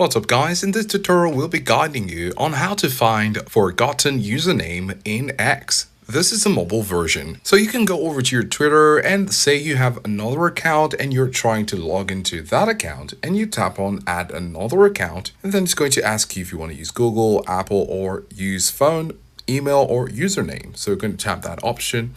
What's up guys, in this tutorial we'll be guiding you on how to find forgotten username in X. This is a mobile version, so you can go over to your Twitter and say you have another account and you're trying to log into that account, and you tap on add another account, and then it's going to ask you if you want to use Google, Apple, or use phone, email, or username. So you're going to tap that option.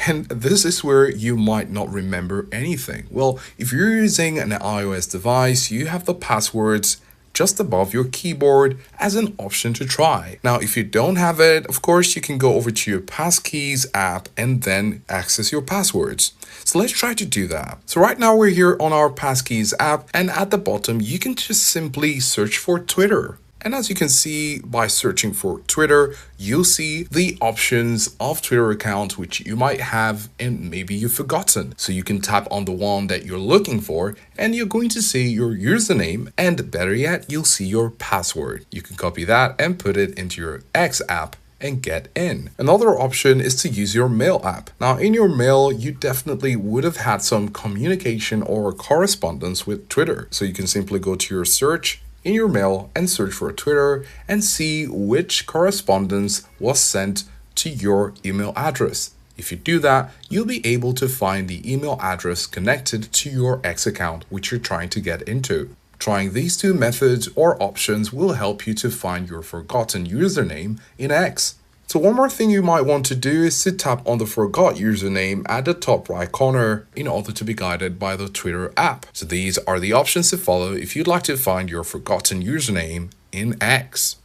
And this is where you might not remember anything. Well, if you're using an iOS device, you have the passwords just above your keyboard as an option to try. Now, if you don't have it, of course, you can go over to your Passkeys app and then access your passwords. So let's try to do that. So right now we're here on our Passkeys app, and at the bottom, you can just simply search for Twitter. And as you can see, by searching for Twitter, you'll see the options of Twitter accounts which you might have and maybe you've forgotten. So you can tap on the one that you're looking for and you're going to see your username, and better yet, you'll see your password. You can copy that and put it into your X app and get in. Another option is to use your mail app. Now in your mail, you definitely would have had some communication or correspondence with Twitter. So you can simply go to your search in your mail and search for Twitter and see which correspondence was sent to your email address. If you do that, you'll be able to find the email address connected to your X account which you're trying to get into. Trying these two methods or options will help you to find your forgotten username in X. So one more thing you might want to do is to tap on the forgot username at the top right corner in order to be guided by the Twitter app. So these are the options to follow if you'd like to find your forgotten username in X.